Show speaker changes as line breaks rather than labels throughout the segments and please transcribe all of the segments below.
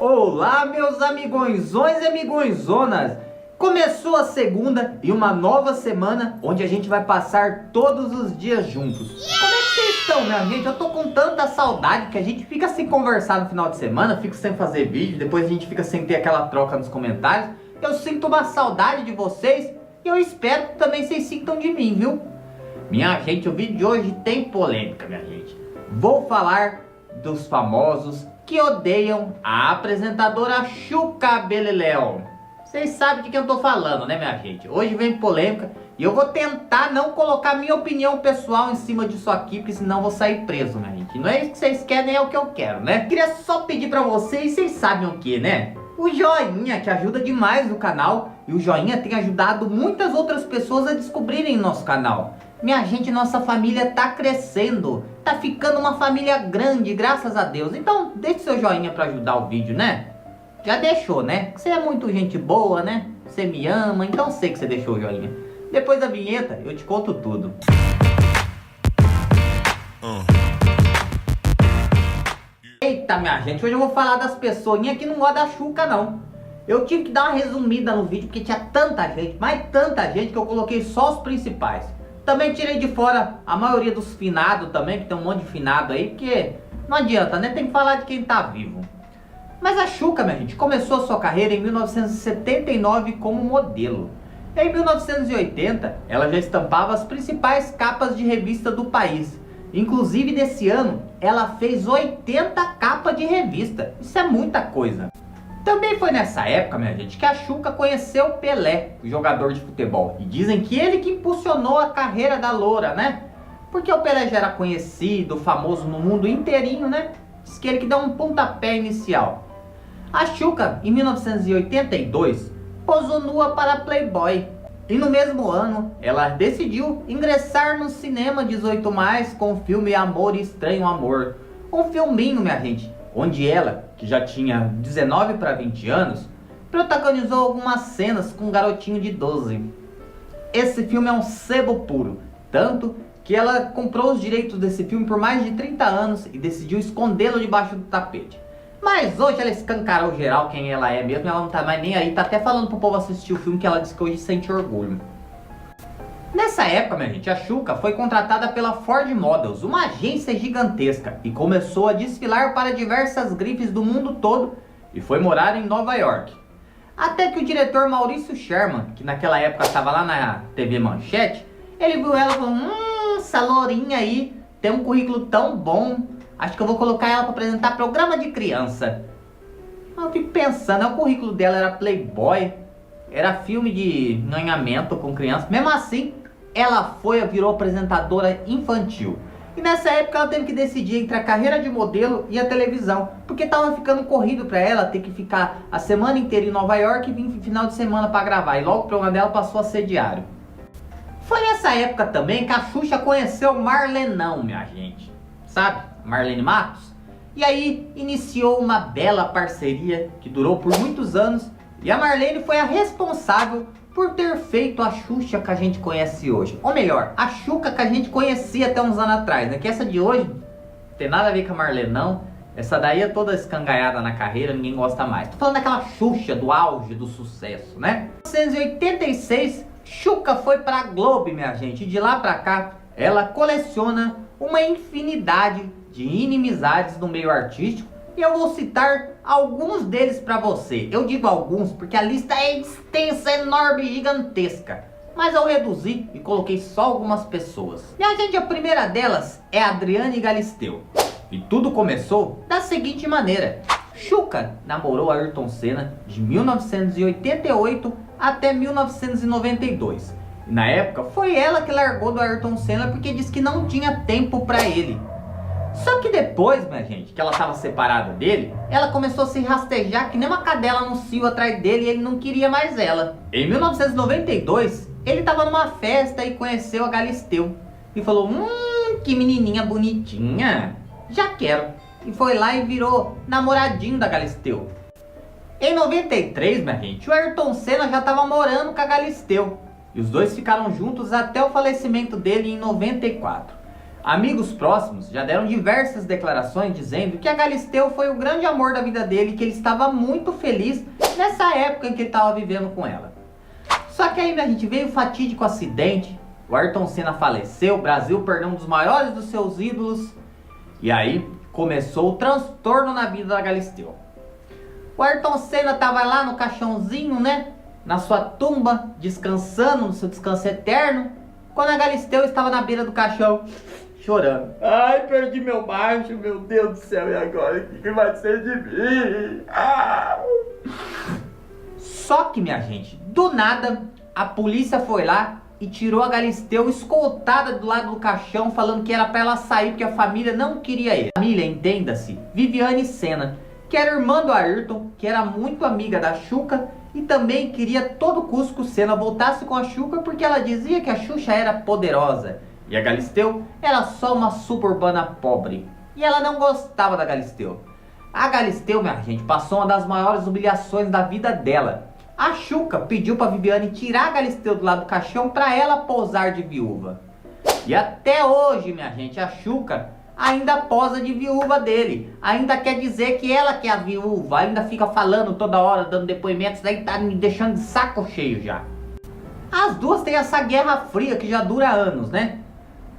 Olá, meus amigõezões e amigõezonas! Começou a segunda e uma nova semana onde a gente vai passar todos os dias juntos. Como é que vocês estão, minha gente? Eu tô com tanta saudade que a gente fica sem conversar no final de semana, fica sem fazer vídeo, depois a gente fica sem ter aquela troca nos comentários. Eu sinto uma saudade de vocês e eu espero que também vocês sintam de mim, viu? Minha gente, o vídeo de hoje tem polêmica, minha gente. Vou falar dos famosos que odeiam a apresentadora Xuca Beleléu. Vocês sabem de quem eu tô falando, né, minha gente? Hoje vem polêmica e eu vou tentar não colocar minha opinião pessoal em cima disso aqui, porque senão eu vou sair preso, minha gente. Não é isso que vocês querem, nem é o que eu quero, né? Queria só pedir pra vocês sabem o que, né? O joinha, que ajuda demais o canal, e o joinha tem ajudado muitas outras pessoas a descobrirem nosso canal. Minha gente, nossa família tá crescendo, tá ficando uma família grande, graças a Deus. Então, deixe seu joinha pra ajudar o vídeo, né? Já deixou, né? Você é muito gente boa, né? Você me ama, então sei que você deixou o joinha. Depois da vinheta, eu te conto tudo. Eita, minha gente, hoje eu vou falar das pessoinhas que não gostam da Xuca, não. Eu tive que dar uma resumida no vídeo, porque tinha tanta gente, mas tanta gente, que eu coloquei só os principais. Também tirei de fora a maioria dos finados também, que tem um monte de finado aí, porque não adianta, né? Tem que falar de quem tá vivo. Mas a Xuca, minha gente, começou a sua carreira em 1979 como modelo. Em 1980, ela já estampava as principais capas de revista do país. Inclusive, nesse ano, ela fez 80 capas de revista. Isso é muita coisa. Também foi nessa época, minha gente, que a Xuca conheceu o Pelé, o jogador de futebol. E dizem que ele que impulsionou a carreira da loura, né? Porque o Pelé já era conhecido, famoso no mundo inteirinho, né? Diz que ele que deu um pontapé inicial. A Xuca, em 1982, posou nua para Playboy. E no mesmo ano, ela decidiu ingressar no cinema 18+, com o filme Amor e Estranho Amor. Um filminho, minha gente, onde ela, que já tinha 19 para 20 anos, protagonizou algumas cenas com um garotinho de 12. Esse filme é um sebo puro, tanto que ela comprou os direitos desse filme por mais de 30 anos e decidiu escondê-lo debaixo do tapete. Mas hoje ela escancarou geral quem ela é mesmo, ela não tá mais nem aí, tá até falando pro povo assistir o filme, que ela disse que hoje sente orgulho. Nessa época, minha gente, a Xuca foi contratada pela Ford Models, uma agência gigantesca, e começou a desfilar para diversas grifes do mundo todo e foi morar em Nova York. Até que o diretor Maurício Sherman, que naquela época estava lá na TV Manchete, ele viu ela e falou: essa lourinha aí tem um currículo tão bom, acho que eu vou colocar ela para apresentar programa de criança. Eu fico pensando, o currículo dela era Playboy, era filme de ganhamento com criança, mesmo assim ela virou apresentadora infantil. E nessa época ela teve que decidir entre a carreira de modelo e a televisão, porque estava ficando corrido para ela ter que ficar a semana inteira em Nova York e vir no final de semana para gravar. E logo o programa dela passou a ser diário. Foi nessa época também que a Xuxa conheceu Marlenão, minha gente. Sabe? Marlene Matos. E aí iniciou uma bela parceria que durou por muitos anos. E a Marlene foi a responsável por ter feito a Xuxa que a gente conhece hoje. Ou melhor, a Xuca que a gente conhecia até uns anos atrás, né? Que essa de hoje não tem nada a ver com a Marlene, não. Essa daí é toda escangaiada na carreira, ninguém gosta mais. Tô falando daquela Xuxa do auge do sucesso, né? Em 1986, Xuca foi pra Globo, minha gente. E de lá pra cá, ela coleciona uma infinidade de inimizades no meio artístico. E eu vou citar alguns deles pra você. Eu digo alguns porque a lista é extensa, enorme e gigantesca. Mas eu reduzi e coloquei só algumas pessoas. E a gente, a primeira delas é a Adriane Galisteu. E tudo começou da seguinte maneira. Xuca namorou Ayrton Senna de 1988 até 1992. E na época foi ela que largou do Ayrton Senna porque disse que não tinha tempo pra ele. Só que depois, minha gente, que ela estava separada dele, ela começou a se rastejar que nem uma cadela no cio atrás dele e ele não queria mais ela. Em 1992, ele estava numa festa e conheceu a Galisteu. E falou, que menininha bonitinha, já quero. E foi lá e virou namoradinho da Galisteu. Em 93, minha gente, o Ayrton Senna já estava morando com a Galisteu. E os dois ficaram juntos até o falecimento dele em 94. Amigos próximos já deram diversas declarações dizendo que a Galisteu foi o grande amor da vida dele e que ele estava muito feliz nessa época em que ele estava vivendo com ela. Só que aí a gente veio o fatídico acidente, o Ayrton Senna faleceu, o Brasil perdeu um dos maiores dos seus ídolos e aí começou o transtorno na vida da Galisteu. O Ayrton Senna estava lá no caixãozinho, né? Na sua tumba, descansando, no seu descanso eterno, quando a Galisteu estava na beira do caixão, chorando. Ai, perdi meu baixo, meu Deus do céu, e agora? O que vai ser de mim? Ah! Só que, minha gente, do nada, a polícia foi lá e tirou a Galisteu escoltada do lado do caixão, falando que era para ela sair porque a família não queria ele. A família, entenda-se, Viviane Senna, que era irmã do Ayrton, que era muito amiga da Xuca e também queria a todo custo que o Senna voltasse com a Xuca porque ela dizia que a Xuxa era poderosa e a Galisteu era só uma suburbana pobre. E ela não gostava da Galisteu. A Galisteu, minha gente, passou uma das maiores humilhações da vida dela. A Xuca pediu para Viviane tirar a Galisteu do lado do caixão para ela pousar de viúva. E até hoje, minha gente, a Xuca ainda posa de viúva dele. Ainda quer dizer que ela que é a viúva. Ainda fica falando toda hora, dando depoimentos. Daí tá me deixando de saco cheio já. As duas têm essa guerra fria que já dura anos, né?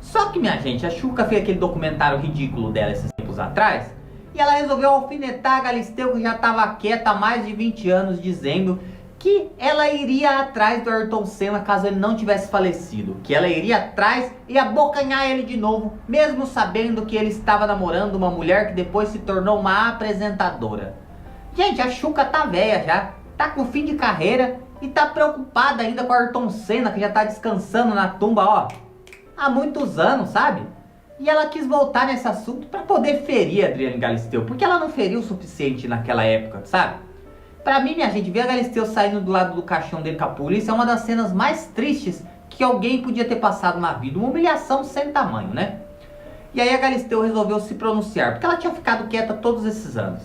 Só que, minha gente, a Xuca fez aquele documentário ridículo dela esses tempos atrás. E ela resolveu alfinetar a Galisteu, que já estava quieta há mais de 20 anos, dizendo que ela iria atrás do Ayrton Senna caso ele não tivesse falecido. Que ela iria atrás e abocanhar ele de novo, mesmo sabendo que ele estava namorando uma mulher que depois se tornou uma apresentadora. Gente, a Xuca tá velha já, tá com fim de carreira e tá preocupada ainda com o Ayrton Senna, que já tá descansando na tumba, ó, há muitos anos, sabe? E ela quis voltar nesse assunto para poder ferir a Adriane Galisteu, porque ela não feriu o suficiente naquela época, sabe? Pra mim, minha gente, ver a Galisteu saindo do lado do caixão dele com a polícia é uma das cenas mais tristes que alguém podia ter passado na vida. Uma humilhação sem tamanho, né? E aí a Galisteu resolveu se pronunciar, porque ela tinha ficado quieta todos esses anos.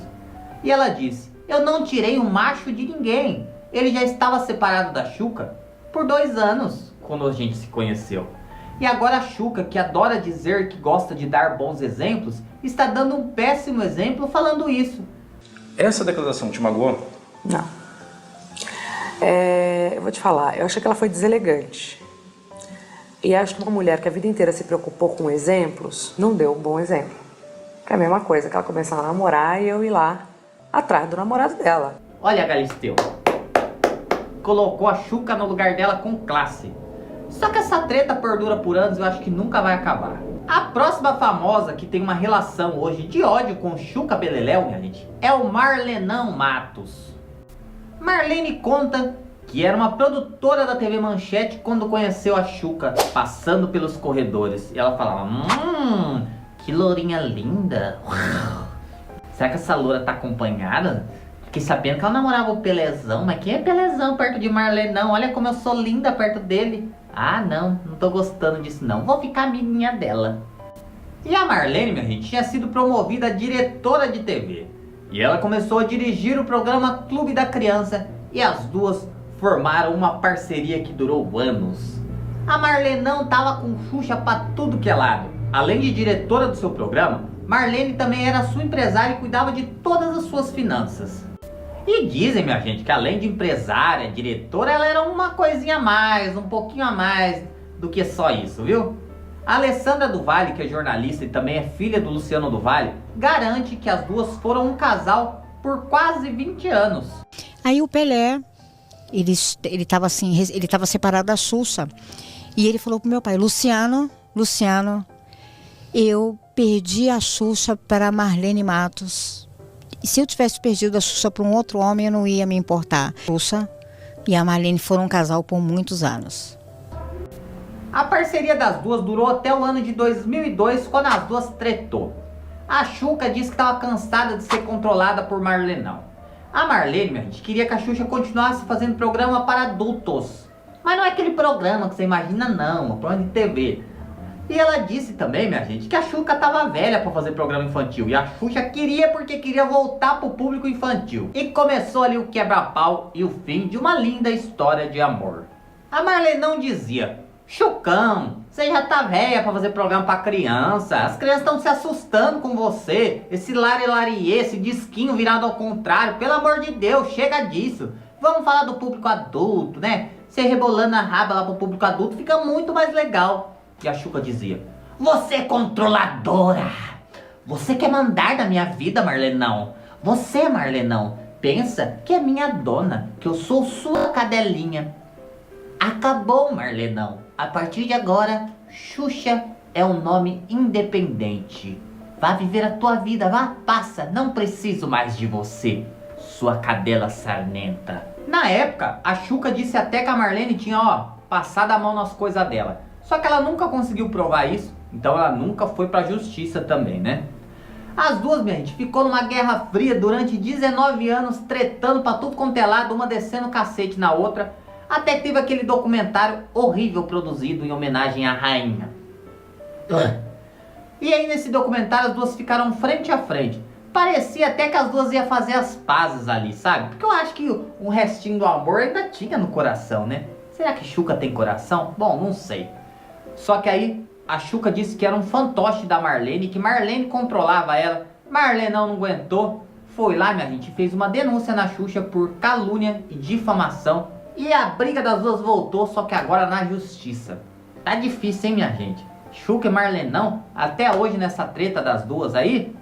E ela disse: eu não tirei um macho de ninguém. Ele já estava separado da Xuca por 2 anos, quando a gente se conheceu. E agora a Xuca, que adora dizer que gosta de dar bons exemplos, está dando um péssimo exemplo falando isso.
Essa declaração te magoou?
Não. Eu vou te falar, eu acho que ela foi deselegante. E acho que uma mulher que a vida inteira se preocupou com exemplos, não deu um bom exemplo. Que é a mesma coisa que ela começar a namorar e eu ir lá atrás do namorado dela.
Olha a Galisteu, colocou a Xuca no lugar dela com classe. Só que essa treta perdura por anos e eu acho que nunca vai acabar. A próxima famosa que tem uma relação hoje de ódio com Xuca Beleléu, minha gente, é o Marlenão Matos. Marlene conta que era uma produtora da TV Manchete quando conheceu a Xuca passando pelos corredores. E ela falava: que lourinha linda. Será que essa loura tá acompanhada? Fiquei sabendo que ela namorava o Pelezão. Mas quem é Pelezão perto de Marlenão? Olha como eu sou linda perto dele. Ah, não tô gostando disso não. Vou ficar amiguinha dela. E a Marlene, minha gente, tinha sido promovida a diretora de TV. E ela começou a dirigir o programa Clube da Criança. E as duas formaram uma parceria que durou anos. A Marlenão tava com Xuxa pra tudo que é lado. Além de diretora do seu programa, Marlene também era sua empresária e cuidava de todas as suas finanças. E dizem, minha gente, que além de empresária, diretora, ela era uma coisinha a mais, um pouquinho a mais do que só isso, viu? A Alessandra do Vale, que é jornalista e também é filha do Luciano do Vale, garante que as duas foram um casal por quase 20 anos.
Aí o Pelé, ele estava assim, ele estava separado da Xuxa. E ele falou pro meu pai: Luciano, eu perdi a Xuxa para a Marlene Matos. E se eu tivesse perdido a Xuxa para um outro homem, eu não ia me importar. A Xuxa e a Marlene foram um casal por muitos anos.
A parceria das duas durou até o ano de 2002, quando as duas tretou. A Xuca disse que estava cansada de ser controlada por Marlenão. A Marlene, minha gente, queria que a Xuxa continuasse fazendo programa para adultos. Mas não é aquele programa que você imagina não, um programa de TV. E ela disse também, minha gente, que a Xuca estava velha para fazer programa infantil. E a Xuxa queria porque queria voltar para o público infantil. E começou ali o quebra-pau e o fim de uma linda história de amor. A Marlenão dizia: Xucão, Você já tá velha pra fazer programa pra criança. As crianças estão se assustando com você. Esse lari-lariê, esse disquinho virado ao contrário. Pelo amor de Deus, chega disso. Vamos falar do público adulto, né? Você rebolando a raba lá pro público adulto fica muito mais legal. E a Xuca dizia: você é controladora. Você quer mandar na minha vida, Marlenão. Você, Marlenão, pensa que é minha dona, que eu sou sua cadelinha. Acabou, Marlenão. A partir de agora, Xuxa é um nome independente. Vá viver a tua vida, vá, passa. Não preciso mais de você, sua cadela sarnenta. Na época, a Xuca disse até que a Marlene tinha, passado a mão nas coisas dela. Só que ela nunca conseguiu provar isso, então ela nunca foi pra justiça também, né? As duas, minha gente, ficou numa guerra fria durante 19 anos, tretando pra tudo quanto é lado, uma descendo cacete na outra, até que teve aquele documentário horrível produzido em homenagem à rainha. E aí nesse documentário as duas ficaram frente a frente. Parecia até que as duas iam fazer as pazes ali, sabe? Porque eu acho que um restinho do amor ainda tinha no coração, né? Será que Xuca tem coração? Bom, não sei. Só que aí a Xuca disse que era um fantoche da Marlene, que Marlene controlava ela. Marlene não aguentou, foi lá, minha gente, fez uma denúncia na Xuxa por calúnia e difamação. E a briga das duas voltou, só que agora na justiça. Tá difícil, hein, minha gente? Xuca e Marlenão, até hoje nessa treta das duas aí.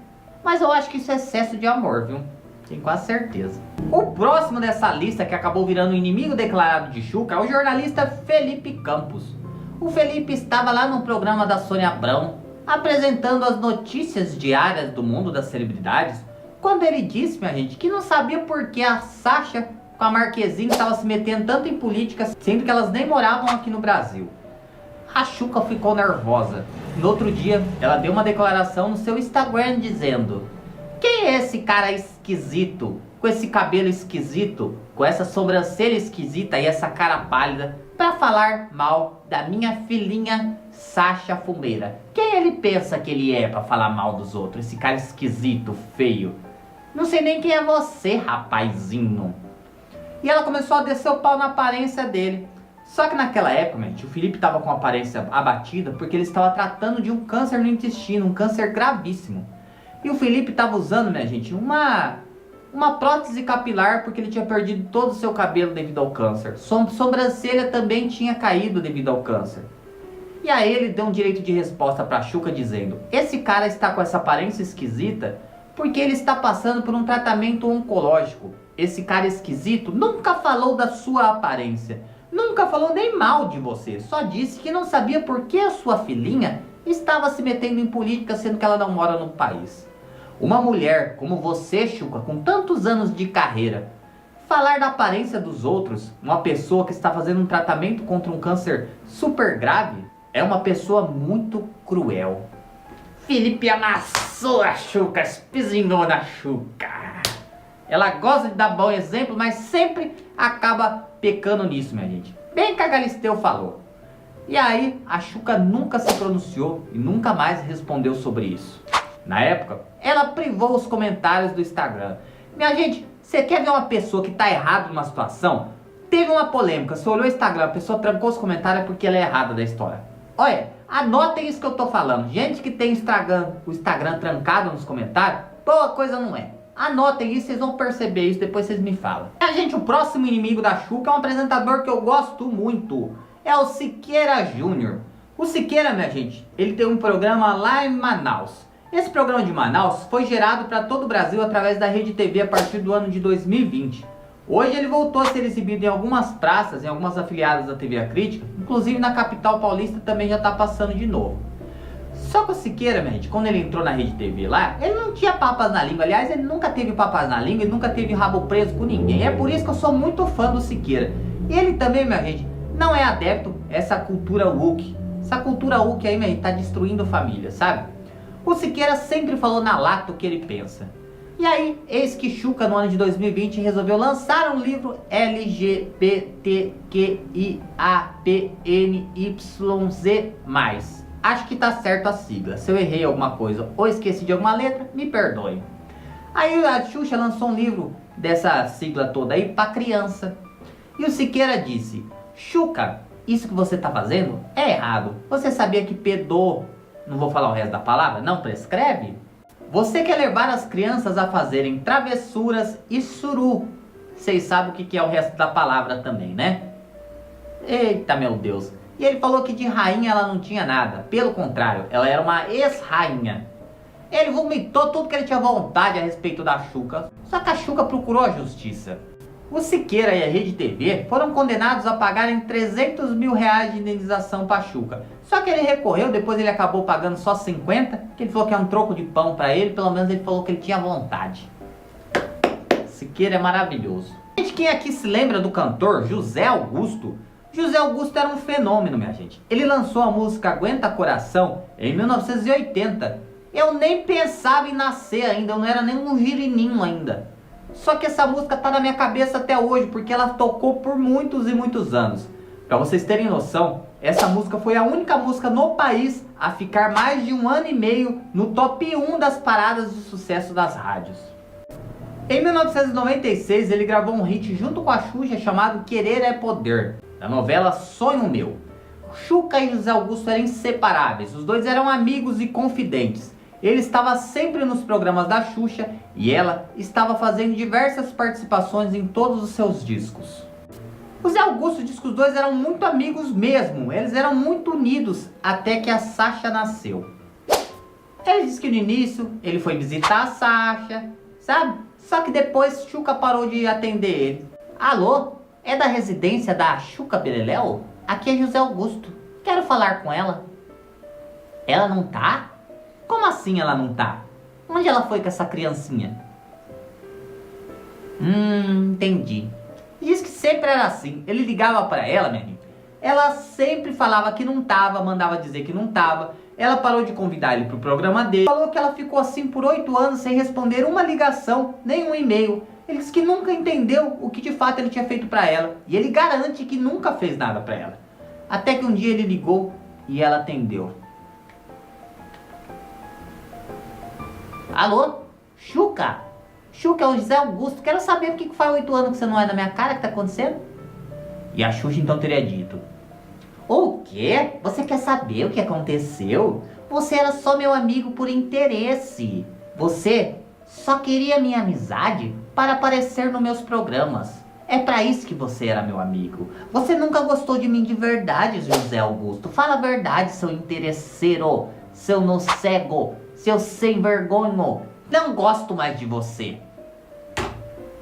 Mas eu acho que isso é excesso de amor, viu? Tenho quase certeza. O próximo dessa lista que acabou virando o inimigo declarado de Xuca é o jornalista Felipe Campos. O Felipe estava lá no programa da Sônia Abrão, apresentando as notícias diárias do mundo das celebridades, quando ele disse, minha gente, que não sabia por que a Sasha com a Marquezine estava se metendo tanto em política, sendo que elas nem moravam aqui no Brasil. A Xuca ficou nervosa. No outro dia, ela deu uma declaração no seu Instagram dizendo: quem é esse cara esquisito, com esse cabelo esquisito, com essa sobrancelha esquisita e essa cara pálida, para falar mal da minha filhinha Sasha Fumeira? Quem ele pensa que ele é para falar mal dos outros? Esse cara esquisito, feio. Não sei nem quem é você, rapazinho. E ela começou a descer o pau na aparência dele. Só que naquela época, gente, o Felipe estava com a aparência abatida porque ele estava tratando de um câncer no intestino, um câncer gravíssimo. E o Felipe estava usando, minha gente, uma prótese capilar porque ele tinha perdido todo o seu cabelo devido ao câncer. Sobrancelha também tinha caído devido ao câncer. E aí ele deu um direito de resposta para a Xuca dizendo: esse cara está com essa aparência esquisita porque ele está passando por um tratamento oncológico. Esse cara esquisito nunca falou da sua aparência, nunca falou nem mal de você, só disse que não sabia por que a sua filhinha estava se metendo em política, sendo que ela não mora no país. Uma mulher como você, Xuca, com tantos anos de carreira, falar da aparência dos outros, uma pessoa que está fazendo um tratamento contra um câncer super grave, é uma pessoa muito cruel. Felipe amassou a Xuca, espizinhou na Xuca. Ela gosta de dar bom exemplo, mas sempre acaba pecando nisso, minha gente. Bem que a Galisteu falou. E aí, a Xuca nunca se pronunciou e nunca mais respondeu sobre isso. Na época, ela privou os comentários do Instagram. Minha gente, você quer ver uma pessoa que tá errada numa situação? Teve uma polêmica, você olhou o Instagram, a pessoa trancou os comentários porque ela é errada da história. Olha, anotem isso que eu tô falando. Gente que tem o Instagram trancado nos comentários, boa coisa não é. Anotem isso, vocês vão perceber isso, depois vocês me falam. Gente, o próximo inimigo da Xuca é um apresentador que eu gosto muito. É o Siqueira Júnior. O Siqueira, minha gente, ele tem um programa lá em Manaus. Esse programa de Manaus foi gerado para todo o Brasil através da Rede TV a partir do ano de 2020. Hoje ele voltou a ser exibido em algumas praças, em algumas afiliadas da TV A Crítica, inclusive na capital paulista também já está passando de novo. Só que o Siqueira, minha gente, quando ele entrou na Rede TV lá, ele não tinha papas na língua. Aliás, ele nunca teve papas na língua, ele nunca teve rabo preso com ninguém. É por isso que eu sou muito fã do Siqueira. E ele também, minha gente, não é adepto a essa cultura woke. Essa cultura woke aí, minha gente, tá destruindo família, sabe? O Siqueira sempre falou na lata o que ele pensa. E aí, eis que Xuca, no ano de 2020, resolveu lançar um livro LGBTQIAPNYZ+. Acho que tá certo a sigla. Se eu errei alguma coisa ou esqueci de alguma letra, me perdoe. Aí a Xuxa lançou um livro dessa sigla toda aí pra criança. E o Siqueira disse: Xuca, isso que você tá fazendo é errado. Você sabia que pedô, não vou falar o resto da palavra, não prescreve? Você quer levar as crianças a fazerem travessuras e suru. Vocês sabem o que é o resto da palavra também, né? Eita, meu Deus. E ele falou que de rainha ela não tinha nada. Pelo contrário, ela era uma ex-rainha. Ele vomitou tudo que ele tinha vontade a respeito da Xuca. Só que a Xuca procurou a justiça. O Siqueira e a Rede TV foram condenados a pagarem 300 mil reais de indenização para a Xuca. Só que ele recorreu, depois ele acabou pagando só 50, que ele falou que é um troco de pão para ele, pelo menos ele falou que ele tinha vontade. Siqueira é maravilhoso. Gente, quem aqui se lembra do cantor José Augusto? José Augusto era um fenômeno, minha gente. Ele lançou a música Aguenta Coração em 1980. Eu nem pensava em nascer ainda, eu não era nem um girininho ainda. Só que essa música tá na minha cabeça até hoje, porque ela tocou por muitos e muitos anos. Pra vocês terem noção, essa música foi a única música no país a ficar mais de 1 ano e meio no top 1 das paradas de sucesso das rádios. Em 1996, ele gravou um hit junto com a Xuxa chamado Querer é Poder, da novela Sonho Meu. Xuca e José Augusto eram inseparáveis, os dois eram amigos e confidentes. Ele estava sempre nos programas da Xuxa e ela estava fazendo diversas participações em todos os seus discos. O Zé Augusto diz que os dois eram muito amigos mesmo, eles eram muito unidos até que a Sasha nasceu. Ele diz que no início ele foi visitar a Sasha, sabe? Só que depois Xuca parou de atender ele. Alô? É da residência da Xuca Beleléu? Aqui é José Augusto. Quero falar com ela. Ela não tá? Como assim ela não tá? Onde ela foi com essa criancinha? Entendi. Diz que sempre era assim. Ele ligava pra ela, minha amiga. Ela sempre falava que não tava, mandava dizer que não tava. Ela parou de convidar ele pro programa dele. Falou que ela ficou assim por 8 anos sem responder uma ligação, nem um e-mail. Ele disse que nunca entendeu o que de fato ele tinha feito pra ela. E ele garante que nunca fez nada pra ela. Até que um dia ele ligou e ela atendeu. Alô? Xuca? Xuca, é o José Augusto. Quero saber por que faz 8 anos que você não é na minha cara. O que tá acontecendo? E a Xuxa então teria dito: o quê? Você quer saber o que aconteceu? Você era só meu amigo por interesse. Você só queria minha amizade para aparecer nos meus programas. É pra isso que você era meu amigo. Você nunca gostou de mim de verdade, José Augusto. Fala a verdade, seu interesseiro, seu nocego, seu sem vergonha. Não gosto mais de você.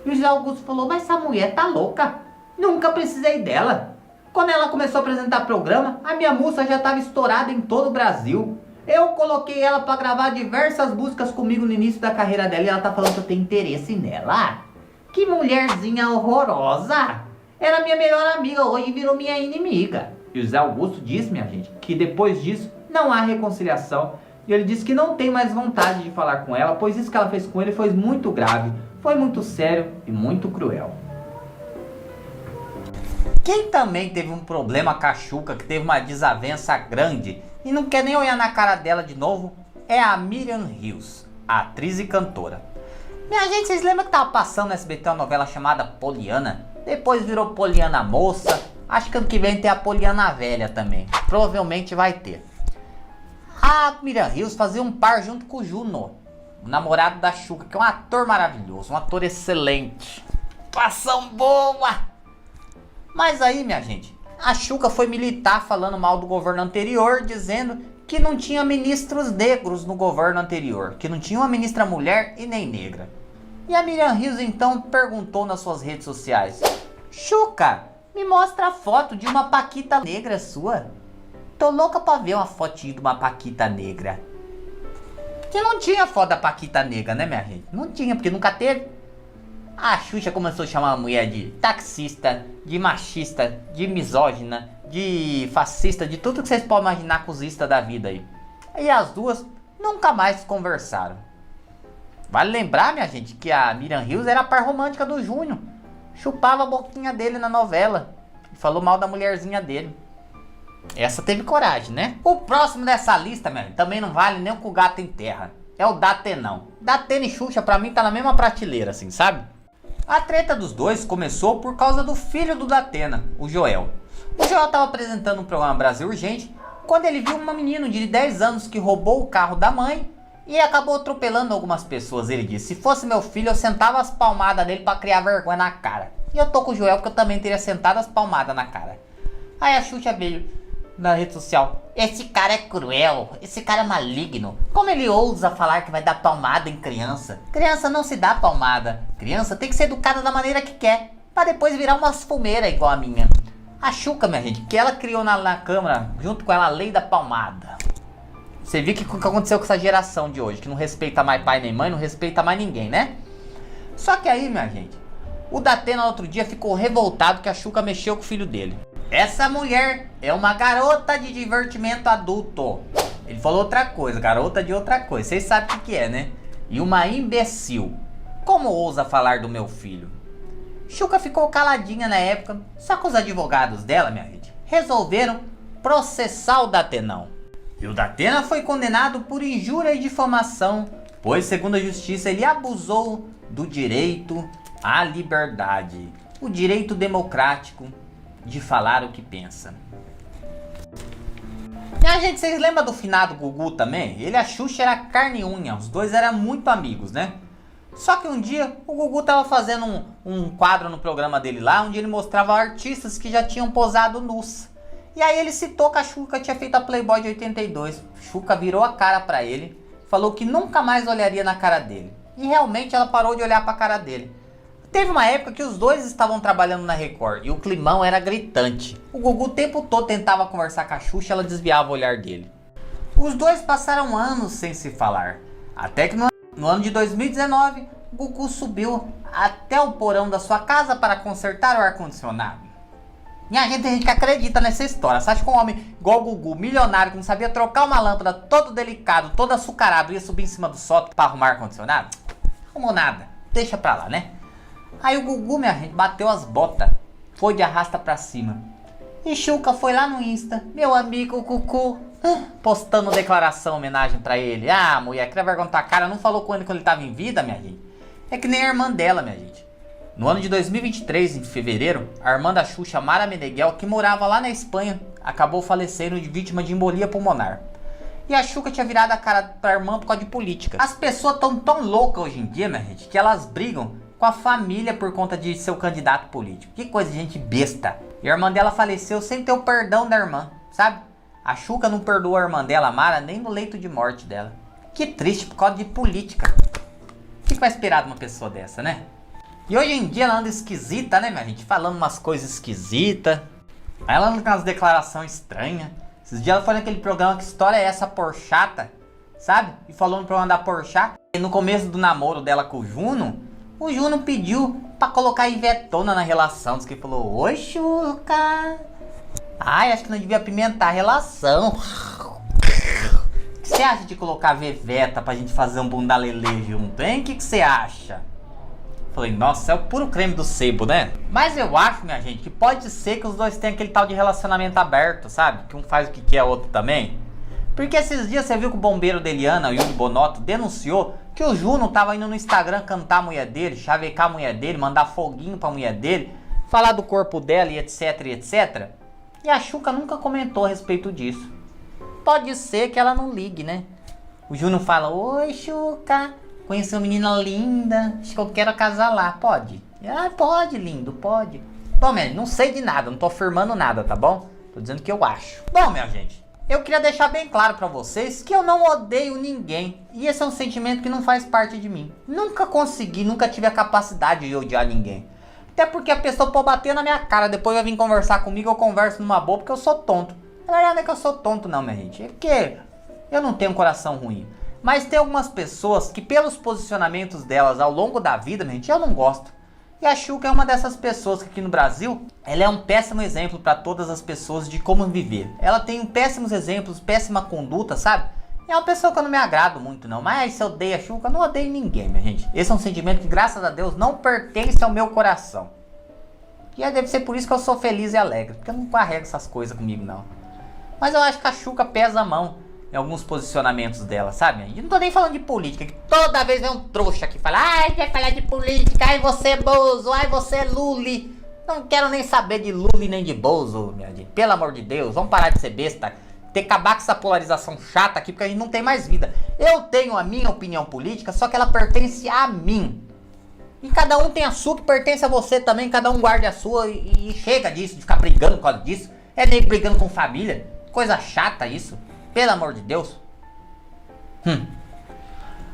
E o José Augusto falou: mas essa mulher tá louca. Nunca precisei dela. Quando ela começou a apresentar programa, a minha música já estava estourada em todo o Brasil. Eu coloquei ela para gravar diversas músicas comigo no início da carreira dela e ela tá falando que eu tenho interesse nela. Que mulherzinha horrorosa. Era minha melhor amiga, hoje virou minha inimiga. E o José Augusto disse, minha gente, que depois disso não há reconciliação. E ele disse que não tem mais vontade de falar com ela, pois isso que ela fez com ele foi muito grave, foi muito sério e muito cruel. Quem também teve um problema com a Xuca, que teve uma desavença grande e não quer nem olhar na cara dela de novo, é a Miriam Hills, a atriz e cantora. Minha gente, vocês lembram que tava passando no SBT uma novela chamada Poliana? Depois virou Poliana Moça. Acho que ano que vem tem a Poliana Velha também. Provavelmente vai ter. A Miriam Hills fazia um par junto com o Juno, o namorado da Xuca, que é um ator maravilhoso, um ator excelente. Atuação boa! Mas aí, minha gente, a Xuca foi militar falando mal do governo anterior, dizendo que não tinha ministros negros no governo anterior, que não tinha uma ministra mulher e nem negra. E a Miriam Hills então perguntou nas suas redes sociais: Xuca, me mostra a foto de uma paquita negra sua. Tô louca pra ver uma fotinha de uma paquita negra. Que não tinha foto da paquita negra, né, minha gente? Não tinha, porque nunca teve. A Xuxa começou a chamar a mulher de taxista, de machista, de misógina, de fascista, de tudo que vocês podem imaginar, cuzista da vida aí. E as duas nunca mais conversaram. Vale lembrar, minha gente, que a Miriam Hills era a par romântica do Júnior. Chupava a boquinha dele na novela e falou mal da mulherzinha dele. Essa teve coragem, né? O próximo dessa lista, meu, também não vale nem com o gato em terra. É o Datenão. Datena e Xuxa pra mim tá na mesma prateleira, assim, sabe? A treta dos dois começou por causa do filho do Datena, o Joel. O Joel estava apresentando um programa Brasil Urgente quando ele viu um menino de 10 anos que roubou o carro da mãe e acabou atropelando algumas pessoas. Ele disse: se fosse meu filho, eu sentava as palmadas nele para criar vergonha na cara. E eu tô com o Joel porque eu também teria sentado as palmadas na cara. Aí a Xuxa veio na rede social: esse cara é cruel, esse cara é maligno. Como ele ousa falar que vai dar palmada em criança? Criança não se dá palmada. Criança tem que ser educada da maneira que quer, para depois virar umas fumeiras igual a minha. A Xuca, minha gente, que ela criou na Câmara, junto com ela, a lei da palmada. Você viu o que aconteceu com essa geração de hoje, que não respeita mais pai nem mãe, não respeita mais ninguém, né? Só que aí, minha gente, o Datena no outro dia ficou revoltado que a Xuca mexeu com o filho dele. Essa mulher é uma garota de divertimento adulto. Ele falou outra coisa, garota de outra coisa. Vocês sabem o que é, né? E uma imbecil. Como ousa falar do meu filho? Xuca ficou caladinha na época, só que os advogados dela, minha gente, resolveram processar o Datenão. E o Datena foi condenado por injúria e difamação, pois, segundo a justiça, ele abusou do direito à liberdade, o direito democrático de falar o que pensa. E a gente, vocês lembram do finado Gugu também? Ele e a Xuxa era carne e unha, os dois eram muito amigos, né? Só que um dia o Gugu tava fazendo um quadro no programa dele lá, onde ele mostrava artistas que já tinham posado nus. E aí ele citou que a Xuca tinha feito a Playboy de 82. Xuca virou a cara pra ele, falou que nunca mais olharia na cara dele. E realmente ela parou de olhar pra cara dele. Teve uma época que os dois estavam trabalhando na Record e o climão era gritante. O Gugu o tempo todo tentava conversar com a Xuxa e ela desviava o olhar dele. Os dois passaram anos sem se falar. Até que no ano de 2019, o Gugu subiu até o porão da sua casa para consertar o ar-condicionado. E a gente tem gente que acredita nessa história. Você acha que um homem igual o Gugu, milionário, que não sabia trocar uma lâmpada, todo delicado, todo açucarado, ia subir em cima do sótão para arrumar ar-condicionado? Arrumou nada. Deixa pra lá, né? Aí o Gugu, minha gente, bateu as botas. Foi de arrasta pra cima. E Xuca foi lá no Insta, meu amigo Gugu, postando declaração, homenagem pra ele. Ah, mulher, que vergonha na cara, não falou com ele quando ele tava em vida, minha gente. É que nem a irmã dela, minha gente. No ano de 2023, em fevereiro, a irmã da Xuxa, Mara Meneghel, que morava lá na Espanha, acabou falecendo de vítima de embolia pulmonar. E a Xuca tinha virado a cara pra irmã por causa de política. As pessoas estão tão loucas hoje em dia, minha gente, que elas brigam com a família por conta de seu candidato político. Que coisa de gente besta. E a irmã dela faleceu sem ter o perdão da irmã, sabe? A Xuca não perdoou a irmã dela, a Mara, nem no leito de morte dela. Que triste, por causa de política. O que vai esperar de uma pessoa dessa, né? E hoje em dia ela anda esquisita, né, minha gente? Falando umas coisas esquisitas. Aí ela anda com umas declarações estranhas. Esses dias ela foi naquele programa, Que História é Essa, Porchata? Sabe? E falou no programa da Porchat. E no começo do namoro dela com o Juno pediu pra colocar a Ivetona na relação. Diz que ele falou: oi, Xuca. Ai, acho que não devia apimentar a relação. O que você acha de colocar a Veveta pra gente fazer um bundalelê junto, hein? O que você acha? Falei, nossa, é o puro creme do sebo, né? Mas eu acho, minha gente, que pode ser que os dois tenham aquele tal de relacionamento aberto, sabe? Que um faz o que quer, o outro também. Porque esses dias você viu que o bombeiro da Eliana, o Yuri Bonotto, denunciou que o Juno tava indo no Instagram cantar a mulher dele, chavecar a mulher dele, mandar foguinho pra mulher dele, falar do corpo dela e etc, e etc. E a Xuca nunca comentou a respeito disso. Pode ser que ela não ligue, né? O Juno fala: oi, Xuca, conheci uma menina linda, acho que eu quero acasalar. Pode? Ah, pode, lindo, pode. Bom, minha gente, não sei de nada, não tô afirmando nada, tá bom? Tô dizendo que eu acho. Bom, minha gente, eu queria deixar bem claro pra vocês que eu não odeio ninguém. E esse é um sentimento que não faz parte de mim. Nunca consegui, nunca tive a capacidade de odiar ninguém. Até porque a pessoa pode bater na minha cara, depois vai vir conversar comigo, eu converso numa boa porque eu sou tonto. Na verdade não é que eu sou tonto não, minha gente. É porque eu não tenho um coração ruim. Mas tem algumas pessoas que pelos posicionamentos delas ao longo da vida, minha gente, eu não gosto. E a Xuca é uma dessas pessoas que aqui no Brasil, ela é um péssimo exemplo para todas as pessoas de como viver. Ela tem péssimos exemplos, péssima conduta, sabe? É uma pessoa que eu não me agrado muito não. Mas se eu odeio a Xuca, eu não odeio ninguém, minha gente. Esse é um sentimento que, graças a Deus, não pertence ao meu coração. E deve ser por isso que eu sou feliz e alegre. Porque eu não carrego essas coisas comigo, não. Mas eu acho que a Xuca pesa a mão em alguns posicionamentos dela, sabe? E não tô nem falando de política, que toda vez vem um trouxa que fala: ai, vai falar de política, ai, você é Bozo, ai, você é Luli. Não quero nem saber de Lula e nem de Bozo, minha gente. Pelo amor de Deus, vamos parar de ser besta. Ter que acabar com essa polarização chata aqui, porque a gente não tem mais vida. Eu tenho a minha opinião política, só que ela pertence a mim. E cada um tem a sua que pertence a você também, cada um guarde a sua e chega disso, de ficar brigando por causa disso. É nem brigando com família. Coisa chata isso. Pelo amor de Deus.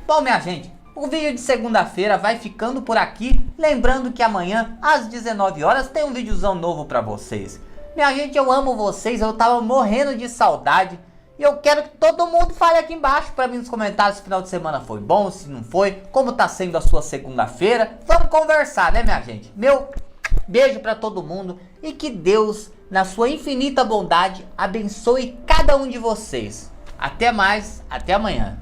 Bom, minha gente, o vídeo de segunda-feira vai ficando por aqui. Lembrando que amanhã, às 19 horas, tem um videozão novo pra vocês. Minha gente, eu amo vocês, eu tava morrendo de saudade. E eu quero que todo mundo fale aqui embaixo pra mim nos comentários se o final de semana foi bom, se não foi, como tá sendo a sua segunda-feira. Vamos conversar, né, minha gente? Meu beijo pra todo mundo e que Deus, na sua infinita bondade, abençoe cada um de vocês. Até mais, até amanhã.